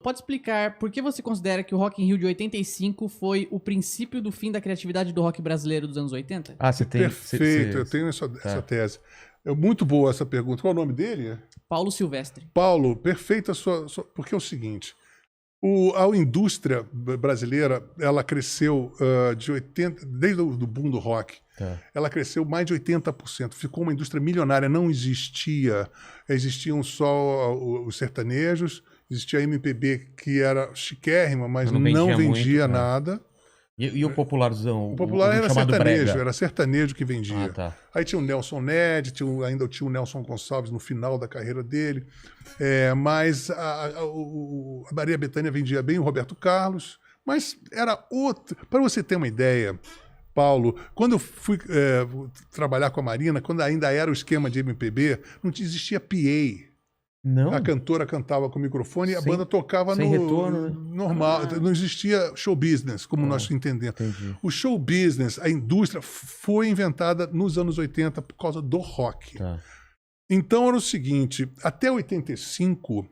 Pode explicar por que você considera que o Rock in Rio de 85 foi o princípio do fim da criatividade do rock brasileiro dos anos 80? Ah, você tem... Perfeito, eu tenho essa tese. É muito boa essa pergunta. Qual é o nome dele? Paulo Silvestre. Paulo, perfeita porque é o seguinte, a indústria brasileira, ela cresceu de 80, desde o boom do rock, ela cresceu mais de 80%, ficou uma indústria milionária, não existiam só os sertanejos, existia a MPB que era chiquérrima, mas não vendia nada. E o popularzão? O popular era sertanejo, brega. era sertanejo que vendia. Ah, tá. Aí tinha o Nelson Ned, ainda tinha o Nelson Gonçalves no final da carreira dele. Mas a Maria Bethânia vendia bem, o Roberto Carlos. Mas era outro. Para você ter uma ideia, Paulo, quando eu fui trabalhar com a Marina, quando ainda era o esquema de MPB, não existia PA. Não. A cantora cantava com o microfone e a banda tocava sem retorno, né? normal. Não existia show business, como nós entendemos. Entendi. O show business, a indústria, foi inventada nos anos 80 por causa do rock. Tá. Então era o seguinte, até 85,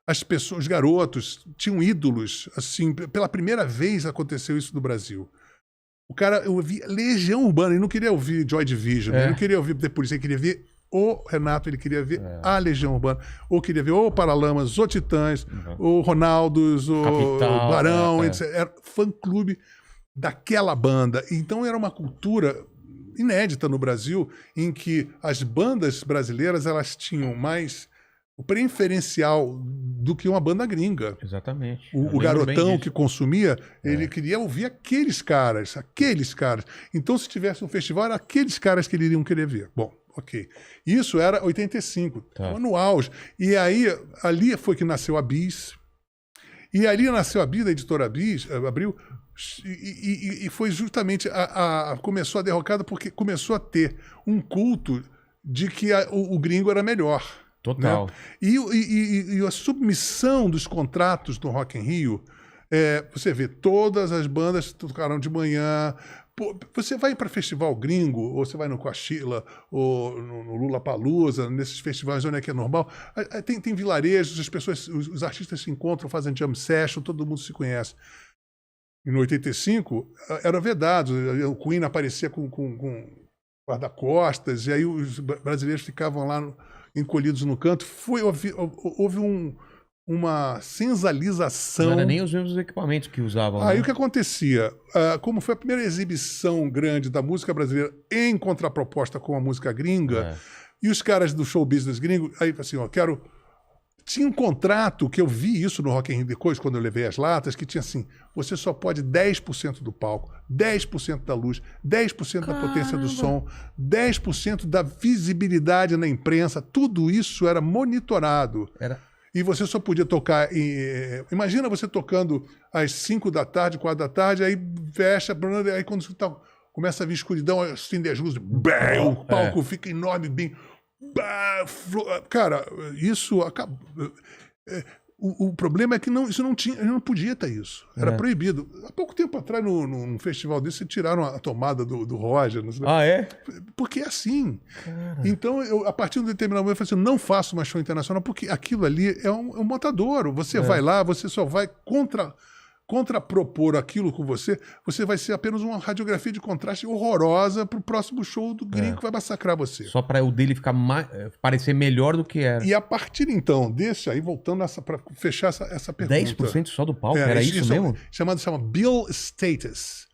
as pessoas, os garotos, tinham ídolos. Assim, pela primeira vez aconteceu isso no Brasil. O cara, eu ouvia Legião Urbana, ele não queria ouvir Joy Division, ele não queria ouvir The Police, ele queria ver o Renato, ele queria ver a Legião Urbana, ou queria ver o Paralamas, o Titãs, o Ronaldos, o Capital, Barão, etc. Era fã-clube daquela banda. Então era uma cultura inédita no Brasil, em que as bandas brasileiras elas tinham mais o preferencial do que uma banda gringa. Exatamente. O garotão que consumia, ele queria ouvir aqueles caras. Então, se tivesse um festival, era aqueles caras que eles iriam querer ver. Bom, ok. Isso era 85, no auge. E aí, ali foi que nasceu a Bis. E ali nasceu a Bis, a editora Bis, Abril, e foi justamente começou a derrocada porque começou a ter um culto de que o gringo era melhor. Total. Né? E a submissão dos contratos do Rock in Rio, você vê, todas as bandas tocaram de manhã. Pô, você vai para festival gringo, ou você vai no Coachella, ou no Lollapalooza, nesses festivais onde é que é normal, tem vilarejos, as pessoas, os artistas se encontram, fazem jam session, todo mundo se conhece. E no 85, era vedado, o Queen aparecia com guarda-costas, e aí os brasileiros ficavam lá encolhidos no canto. Houve uma sensalização. Não era nem os mesmos equipamentos que usavam. Aí né? o que acontecia? Como foi a primeira exibição grande da música brasileira em contraproposta com a música gringa, e os caras do show business gringo, aí assim, tinha um contrato, que eu vi isso no Rock in Rio depois, quando eu levei as latas, que tinha assim, você só pode 10% do palco, 10% da luz, 10% da potência do som, 10% da visibilidade na imprensa, tudo isso era monitorado. E você só podia tocar... Imagina você tocando às 5 da tarde, 4 da tarde, aí fecha, aí quando começa a vir escuridão, acende as luzes, o palco fica enorme, bem... Cara, isso acabou. O problema é que isso não tinha, não podia ter isso. Era proibido. Há pouco tempo atrás, num festival desse, tiraram a tomada do Roger. Porque é assim. Cara. Então, a partir de um determinado momento, eu falei assim, não faço mais show internacional, porque aquilo ali é um matadouro. Você vai lá, você só vai contrapropor aquilo com você vai ser apenas uma radiografia de contraste horrorosa pro próximo show do gringo que vai massacrar você. Só para o dele ficar parecer melhor do que era. E a partir então desse, aí voltando para fechar essa pergunta. 10% só do palco? Era isso mesmo? Chama Bill Status.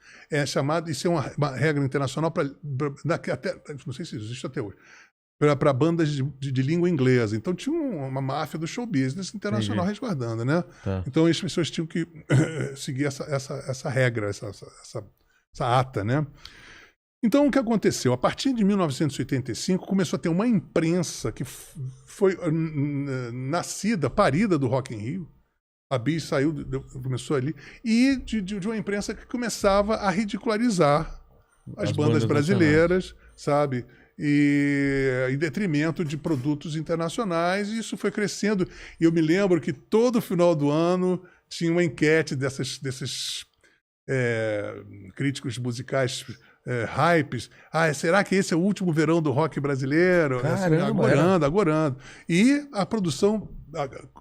Isso é uma regra internacional não sei se existe até hoje, para bandas de língua inglesa. Então tinha uma máfia do show business internacional resguardando, né? Então as pessoas tinham que seguir essa regra, essa ata, né? Então o que aconteceu? A partir de 1985 começou a ter uma imprensa que foi parida do Rock in Rio. A Bis começou ali, e de uma imprensa que começava a ridicularizar as bandas brasileiras, sabe? E em detrimento de produtos internacionais, e isso foi crescendo. E eu me lembro que todo final do ano tinha uma enquete desses críticos musicais hypes. Será que esse é o último verão do rock brasileiro? Caramba, Agorando. E a produção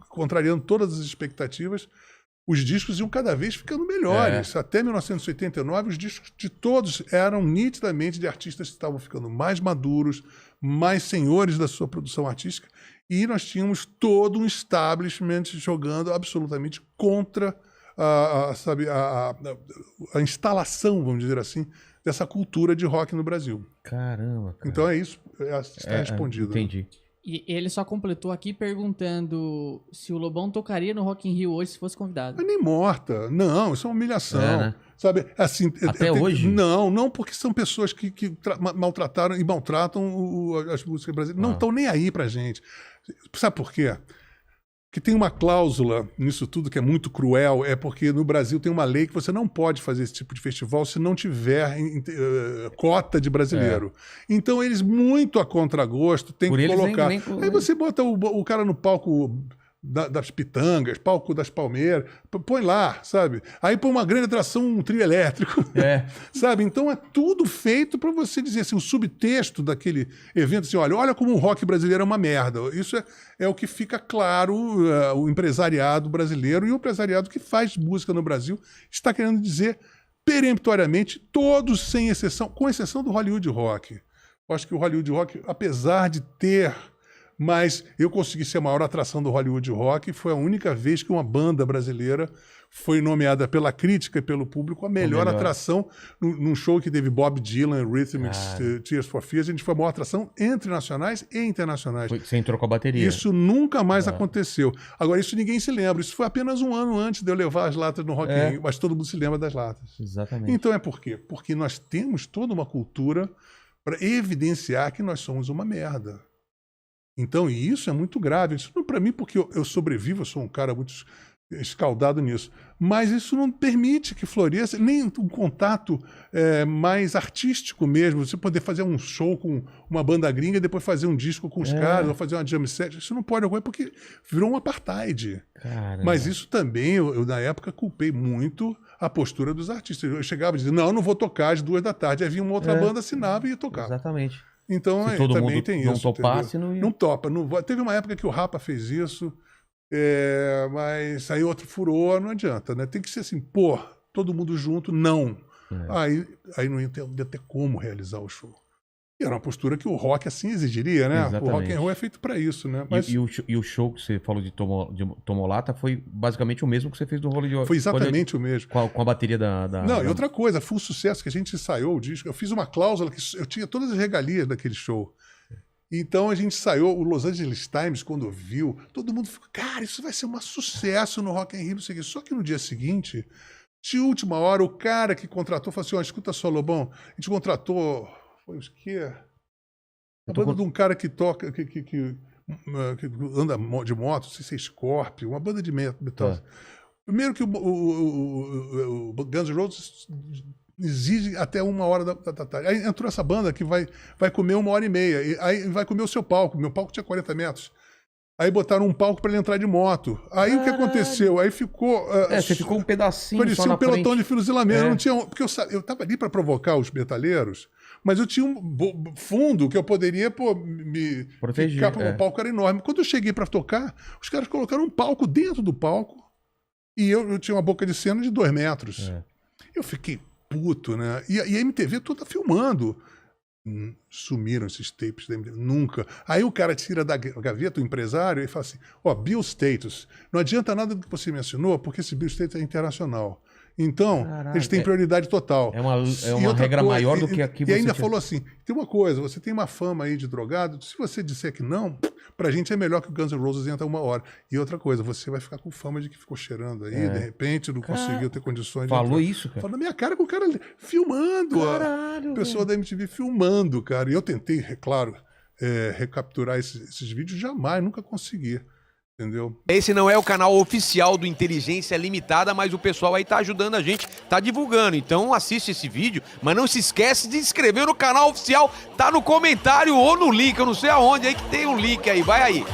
contrariando todas as expectativas, os discos iam cada vez ficando melhores. Até 1989, os discos de todos eram nitidamente de artistas que estavam ficando mais maduros, mais senhores da sua produção artística, e nós tínhamos todo um establishment jogando absolutamente contra a instalação, vamos dizer assim, dessa cultura de rock no Brasil. Caramba, cara. Então é isso, está respondido. Entendi. E ele só completou aqui perguntando se o Lobão tocaria no Rock in Rio hoje se fosse convidado. Mas nem morta. Não, isso é uma humilhação. Né? Sabe, assim, até hoje? Não, porque são pessoas que maltrataram e maltratam as músicas brasileiras. Não estão nem aí pra gente. Sabe por quê? Porque tem uma cláusula nisso tudo que é muito cruel, é porque no Brasil tem uma lei que você não pode fazer esse tipo de festival se não tiver cota de brasileiro. Então eles, muito a contragosto, têm que colocar. Aí você bota o cara no palco das Pitangas, palco das Palmeiras, põe lá, sabe? Aí põe uma grande atração, um trio elétrico, sabe? Então é tudo feito para você dizer assim, o subtexto daquele evento, assim, olha como o rock brasileiro é uma merda. Isso é o que fica claro, o empresariado brasileiro e o empresariado que faz música no Brasil está querendo dizer peremptoriamente, todos sem exceção, com exceção do Hollywood Rock. Eu acho que o Hollywood Rock, apesar de ter... Mas eu consegui ser a maior atração do Hollywood Rock. Foi a única vez que uma banda brasileira foi nomeada pela crítica e pelo público a melhor atração num show que teve Bob Dylan, Rhythmics, Tears for Fears. A gente foi a maior atração entre nacionais e internacionais. Você entrou com a bateria. Isso nunca mais aconteceu. Agora, isso ninguém se lembra. Isso foi apenas um ano antes de eu levar as latas no Rock in Rio, mas todo mundo se lembra das latas. Exatamente. Então é por quê? Porque nós temos toda uma cultura para evidenciar que nós somos uma merda. Então, e isso é muito grave. Isso não para mim, porque eu sobrevivo, eu sou um cara muito escaldado nisso. Mas isso não permite que floresça nem um contato mais artístico mesmo. Você poder fazer um show com uma banda gringa e depois fazer um disco com os caras, ou fazer uma jam set. Isso não pode ocorrer porque virou um apartheid. Caramba. Mas isso também, eu na época culpei muito a postura dos artistas. Eu chegava e dizia, não vou tocar às 2 da tarde. Aí vinha uma outra banda, assinava e ia tocar. Exatamente. Então, se todo também mundo tem não isso. Topasse, não topa. Teve uma época que o Rapa fez isso, mas aí outro furou, não adianta, né? Tem que ser assim, todo mundo junto, não. Aí não ia ter como realizar o show. E era uma postura que o rock assim exigiria, né? Exatamente. O rock and roll é feito para isso, né? Mas... E o show que você falou de Tomolata foi basicamente o mesmo que você fez do Hollywood. Foi exatamente o mesmo. Com a bateria Não, e outra coisa, foi um sucesso que a gente ensaiou o disco. Eu fiz uma cláusula que eu tinha todas as regalias daquele show. Então a gente ensaiou, o Los Angeles Times, quando viu, todo mundo ficou, cara, isso vai ser um sucesso no Rock in Rio, não sei o quê. Só que no dia seguinte, de última hora, o cara que contratou falou assim, escuta só, Lobão, a gente contratou... Foi o quê? A banda de um cara que toca, que anda de moto, não sei se é Scorpio, uma banda de metal. Primeiro que o Guns N' Roses exige até 1h da tarde. Aí entrou essa banda que vai comer 1h30. Aí vai comer o seu palco. Meu palco tinha 40 metros. Aí botaram um palco para ele entrar de moto. Aí o que aconteceu? Aí ficou... você ficou um pedacinho parecia só na um pelotão frente. de fuzilamento. Não tinha, porque eu estava ali para provocar os metaleiros, mas eu tinha um fundo que eu poderia me proteger. O palco era enorme. Quando eu cheguei para tocar, os caras colocaram um palco dentro do palco e eu tinha uma boca de cena de 2 metros. Eu fiquei puto, né? E a MTV toda filmando. Sumiram esses tapes da MTV. Nunca. Aí o cara tira da gaveta, o empresário, e fala assim, Bill Status, não adianta nada do que você me assinou, porque esse Bill Status é internacional. Então, eles têm prioridade total. É uma regra maior do que aqui você... E ainda falou assim, tem uma coisa, você tem uma fama aí de drogado, se você disser que não, pra gente é melhor que o Guns N' Roses entra 1 hora. E outra coisa, você vai ficar com fama de que ficou cheirando aí, de repente não conseguiu ter condições de Falou entrar. isso, cara? Falou na minha cara com o cara filmando. Caralho, a pessoa da MTV filmando, cara. E eu tentei, é claro, recapturar esses vídeos, jamais, nunca consegui. Entendeu? Esse não é o canal oficial do Inteligência Limitada, mas o pessoal aí tá ajudando a gente, tá divulgando. Então assiste esse vídeo, mas não se esquece de se inscrever no canal oficial, tá no comentário ou no link, eu não sei aonde aí que tem um link aí, vai aí.